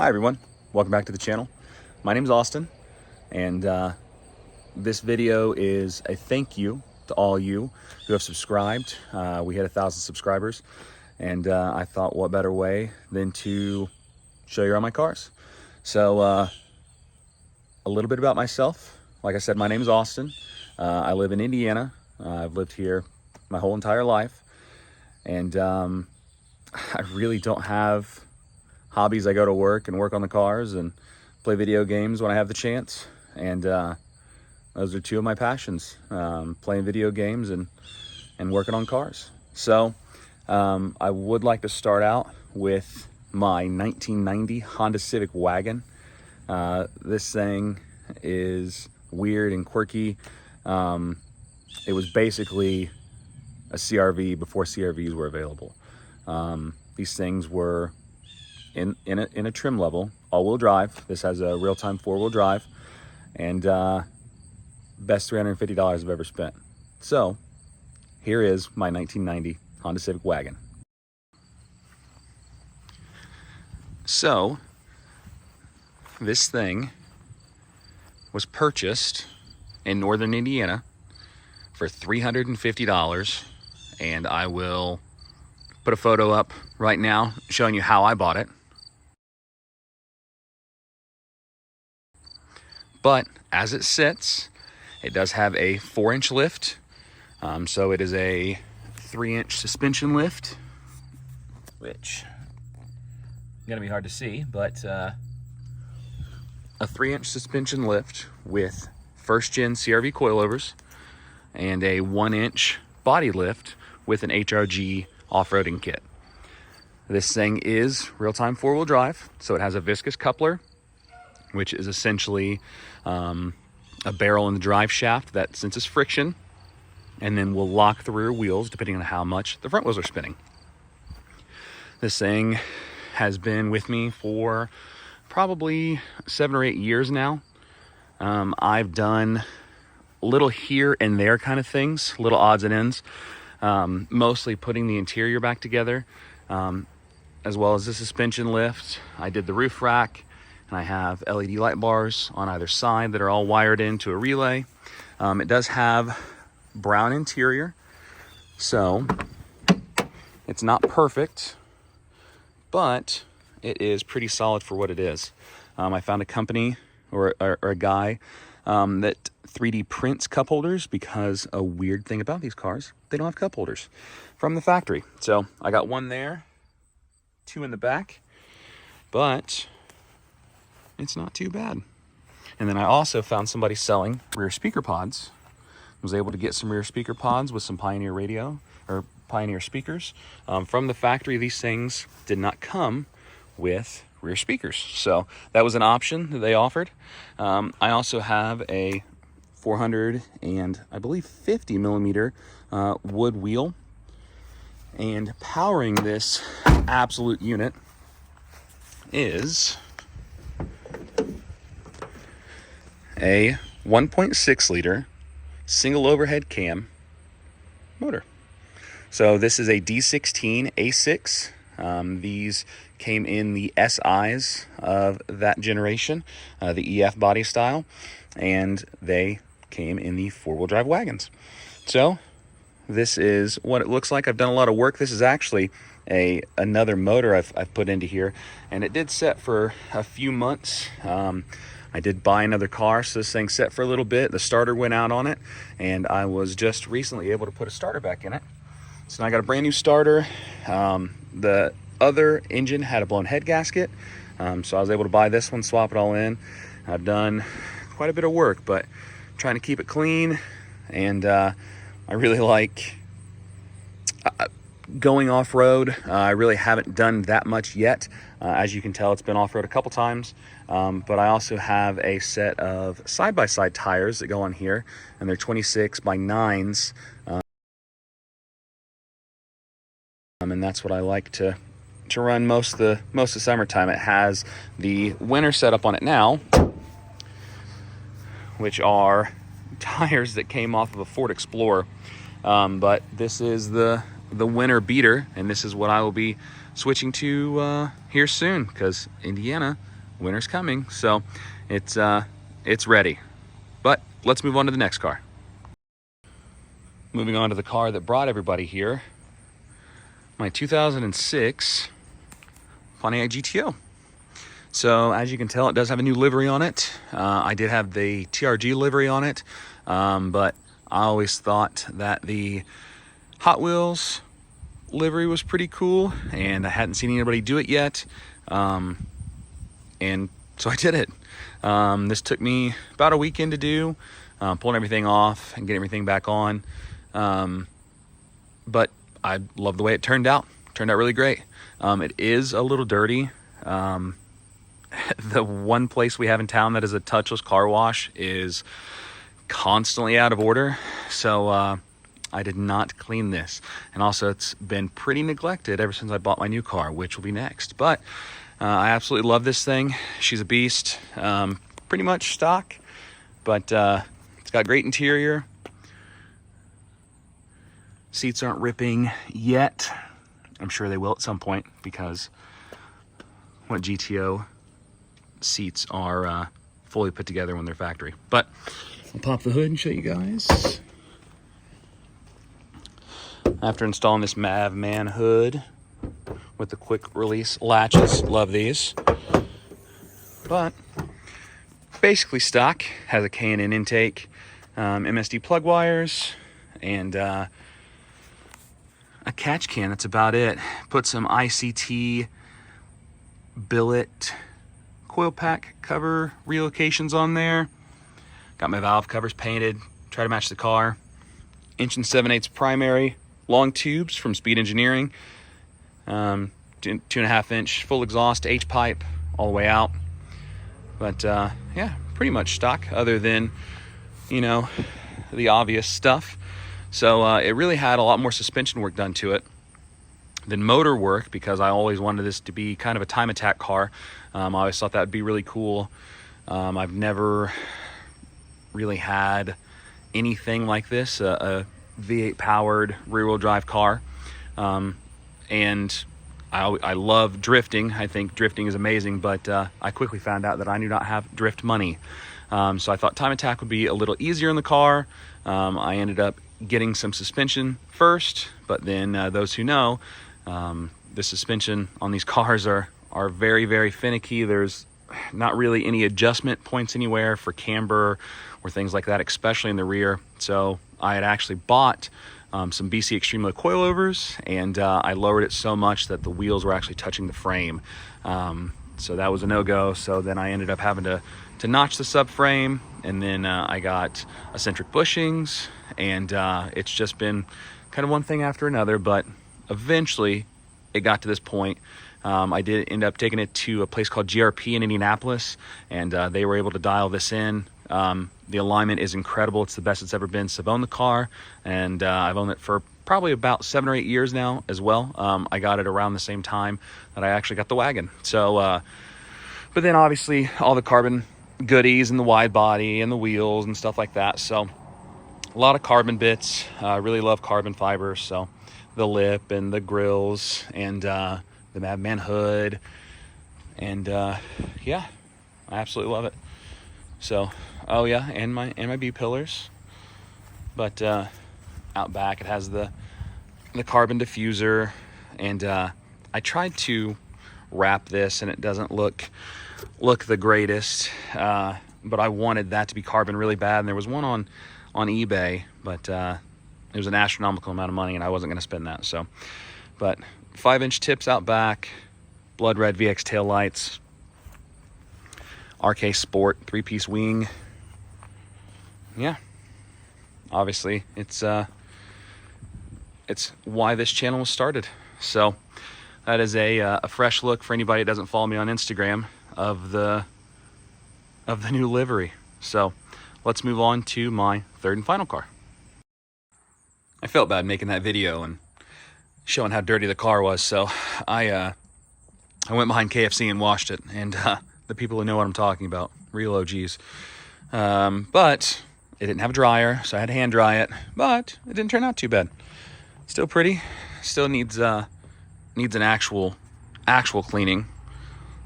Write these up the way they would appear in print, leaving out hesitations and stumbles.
Hi everyone, welcome back to the channel. My name is Austin, and this video is a thank you to all you who have subscribed. We had 1,000 subscribers, and I thought what better way than to show you around my cars. So a little bit about myself. Like I said, my name is Austin. I live in Indiana. I've lived here my whole entire life, and I really don't have hobbies. I go to work and work on the cars and play video games when I have the chance, and those are two of my passions, playing video games and working on cars. So I would like to start out with my 1990 Honda Civic wagon. This thing is weird and quirky. It was basically a CRV before CRVs were available. These things were in a trim level, all-wheel drive. This has a real-time four-wheel drive, and best $350 I've ever spent. So here is my 1990 Honda Civic wagon. So this thing was purchased in northern Indiana for $350, and I will put a photo up right now showing you how I bought it. But as it sits, it does have a 4-inch lift. So it is a 3-inch suspension lift, which is gonna be hard to see, but a 3-inch suspension lift with first-gen CRV coilovers and a 1-inch body lift with an HRG off-roading kit. This thing is real-time four-wheel drive, so it has a viscous coupler, which is essentially a barrel in the drive shaft that senses friction and then will lock the rear wheels depending on how much the front wheels are spinning. This thing has been with me for probably 7 or 8 years now. I've done little here and there kind of things, little odds and ends, mostly putting the interior back together, as well as the suspension lift. I did the roof rack, and I have LED light bars on either side that are all wired into a relay. It does have brown interior, so it's not perfect, but it is pretty solid for what it is. I found a company or a guy that 3D prints cup holders, because a weird thing about these cars, they don't have cup holders from the factory. So I got one there, 2 in the back, but it's not too bad. And then I also found somebody selling rear speaker pods. I was able to get some rear speaker pods with some Pioneer radio or Pioneer speakers. From the factory, these things did not come with rear speakers, so that was an option that they offered. I also have a 400 and I believe 50 millimeter wood wheel, and powering this absolute unit is a 1.6 liter single overhead cam motor. So this is a D16 A6. These came in the SIs of that generation, the EF body style, and they came in the four-wheel drive wagons. So this is what it looks like. I've done a lot of work. This is actually another motor I've put into here, and it did set for a few months. I did buy another car, so this thing set for a little bit. The starter went out on it, and I was just recently able to put a starter back in it. So now I got a brand new starter. The other engine had a blown head gasket, so I was able to buy this one, swap it all in. I've done quite a bit of work, but I'm trying to keep it clean, and I really like going off-road. I really haven't done that much yet. As you can tell, it's been off-road a couple times, but I also have a set of side-by-side tires that go on here, and they're 26 by 9s, and that's what I like to run most of the summertime. It has the winter setup on it now, which are tires that came off of a Ford Explorer, but this is the winter beater, and this is what I will be switching to here soon, because Indiana winter's coming, so it's ready. But let's move on to the next car. Moving on to the car that brought everybody here, my 2006 Pontiac GTO. So as you can tell, it does have a new livery on it. I did have the TRG livery on it, but I always thought that the Hot Wheels livery was pretty cool, and I hadn't seen anybody do it yet, and so I did it. This took me about a weekend to do, pulling everything off and getting everything back on, but I love the way it turned out. Turned out really great. It is a little dirty. The one place we have in town that is a touchless car wash is constantly out of order, so I did not clean this. And also, it's been pretty neglected ever since I bought my new car, which will be next. But I absolutely love this thing. She's a beast. Pretty much stock, but it's got great interior. Seats aren't ripping yet. I'm sure they will at some point, because what GTO seats are fully put together when they're factory. But I'll pop the hood and show you guys. After installing this Mavman hood with the quick release latches, love these. But basically stock, has a K&N intake, MSD plug wires, and a catch can. That's about it. Put some ICT billet coil pack cover relocations on there. Got my valve covers painted, try to match the car. 1 7/8" primary long tubes from Speed Engineering. 2.5" full exhaust H pipe all the way out. But yeah, pretty much stock, other than, you know, the obvious stuff. So it really had a lot more suspension work done to it than motor work, because I always wanted this to be kind of a time attack car. I always thought that would be really cool. I've never really had anything like this, a V8 powered rear wheel drive car. And I love drifting. I think drifting is amazing, but I quickly found out that I do not have drift money. So I thought time attack would be a little easier in the car. I ended up getting some suspension first, but then those who know, the suspension on these cars are very, very finicky. There's not really any adjustment points anywhere for camber or things like that, especially in the rear. So I had actually bought some BC Extreme Low coilovers, and I lowered it so much that the wheels were actually touching the frame. So that was a no-go. So then I ended up having to notch the subframe, and then I got eccentric bushings, and it's just been kind of one thing after another, but eventually it got to this point. I did end up taking it to a place called GRP in Indianapolis, and they were able to dial this in. The alignment is incredible. It's the best it's ever been. So I've owned the car, and I've owned it for probably about 7 or 8 years now as well. I got it around the same time that I actually got the wagon. So, but then obviously all the carbon goodies and the wide body and the wheels and stuff like that. So a lot of carbon bits. I really love carbon fibers. So the lip and the grills and the Madman hood, and yeah, I absolutely love it. So, oh yeah, and my B pillars. But out back it has the carbon diffuser, and I tried to wrap this, and it doesn't look the greatest, but I wanted that to be carbon really bad, and there was one on eBay, but it was an astronomical amount of money, and I wasn't going to spend that. So, but 5-inch tips out back, blood red VX tail lights, RK Sport 3-piece wing. Yeah, obviously it's why this channel was started. So that is a fresh look for anybody that doesn't follow me on Instagram of the new livery. So let's move on to my third and final car. I felt bad making that video and showing how dirty the car was, so I went behind KFC and washed it, and the people who know what I'm talking about, real OGs. But it didn't have a dryer, so I had to hand dry it, but it didn't turn out too bad. Still pretty, still needs an actual cleaning,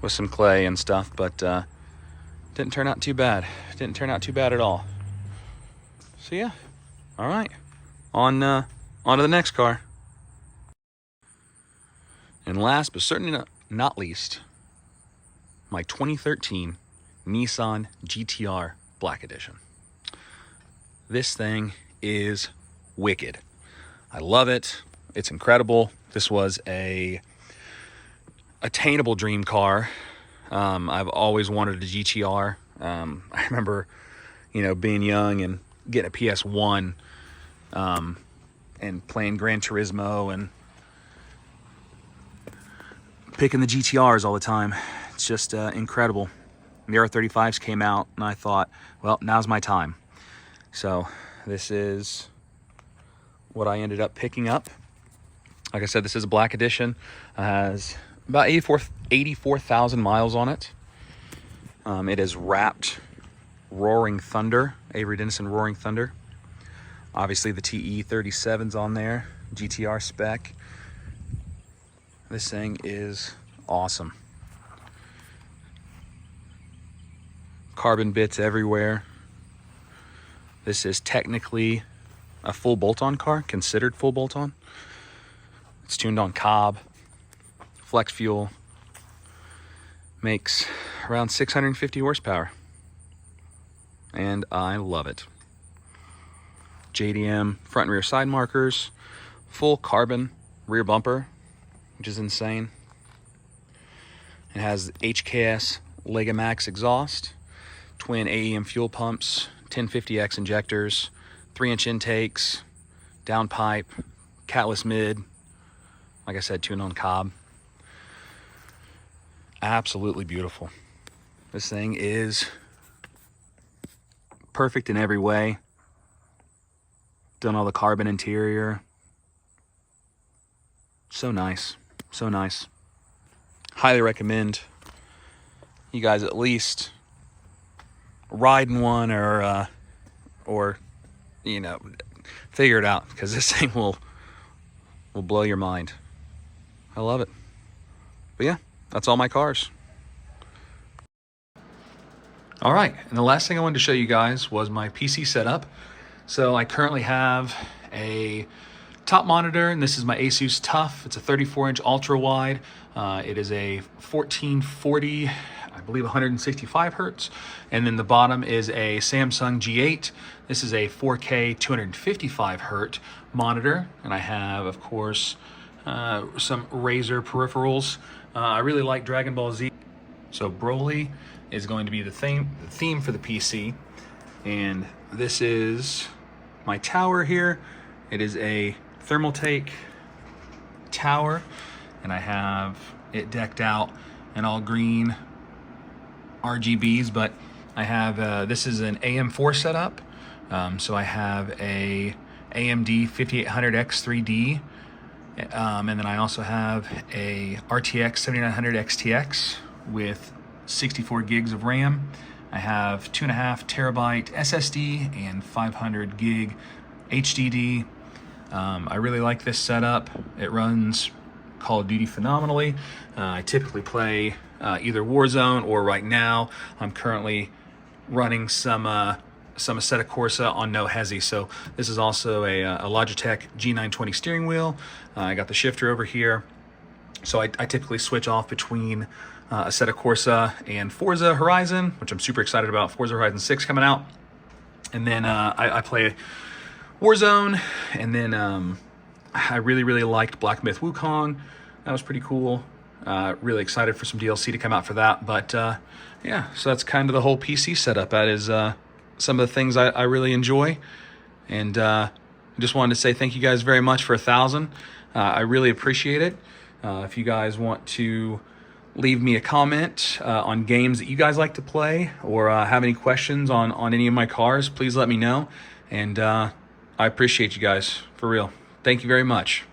with some clay and stuff, but didn't turn out too bad. Didn't turn out too bad at all. So yeah, all right, on to the next car. And last but certainly not least, my 2013 Nissan GT-R Black Edition. This thing is wicked. I love it. It's incredible. This was a attainable dream car. I've always wanted a GT-R. I remember, being young and getting a PS1 and playing Gran Turismo and picking the GT-Rs all the time. It's just incredible. The R35s came out and I thought, well, now's my time. So this is what I ended up picking up. Like I said, this is a Black Edition. It has about 84,000 miles on it. It is wrapped Roaring Thunder, Avery Dennison Roaring Thunder. Obviously the TE37's on there, GT-R spec. This thing is awesome. Carbon bits everywhere. This is technically a full bolt-on car, considered full bolt-on. It's tuned on Cobb, flex fuel, makes around 650 horsepower, and I love it. JDM front and rear side markers, full carbon rear bumper, which is insane. It has HKS Legamax exhaust, twin AEM fuel pumps, 1050X injectors, 3-inch intakes, downpipe, catless mid. Like I said, tuned on Cobb. Absolutely beautiful. This thing is perfect in every way. Done all the carbon interior. So nice. So nice. Highly recommend you guys at least riding one or figure it out, because this thing will blow your mind. I love it. But yeah, that's all my cars. All right, and the last thing I wanted to show you guys was my PC setup. So I currently have a top monitor, and this is my Asus TUF. It's a 34-inch ultra wide. It is a 1440, I believe 165 hertz. And then the bottom is a Samsung G8. This is a 4K 255 hertz monitor. And I have, of course, some Razer peripherals. I really like Dragon Ball Z. So Broly is going to be the theme for the PC. And this is my tower here. It is a Thermaltake tower, and I have it decked out in all green RGBs, but I have, this is an AM4 setup. So I have a AMD 5800X3D, and then I also have a RTX 7900 XTX with 64 gigs of RAM. I have 2.5 terabyte SSD and 500 gig HDD. I really like this setup. It runs Call of Duty phenomenally. I typically play either Warzone, or right now I'm currently running some Assetto Corsa on no hesi. So this is also a Logitech G920 steering wheel. I got the shifter over here. So I typically switch off between Assetto Corsa and Forza Horizon, which I'm super excited about. Forza Horizon 6 coming out. And then I play Warzone, and then I really liked Black Myth Wukong. That was pretty cool. Really excited for some DLC to come out for that. But yeah, so that's kind of the whole PC setup. That is some of the things I really enjoy. And just wanted to say thank you guys very much for 1,000. I really appreciate it. If you guys want to leave me a comment on games that you guys like to play, or have any questions on any of my cars, please let me know. And I appreciate you guys, for real. Thank you very much.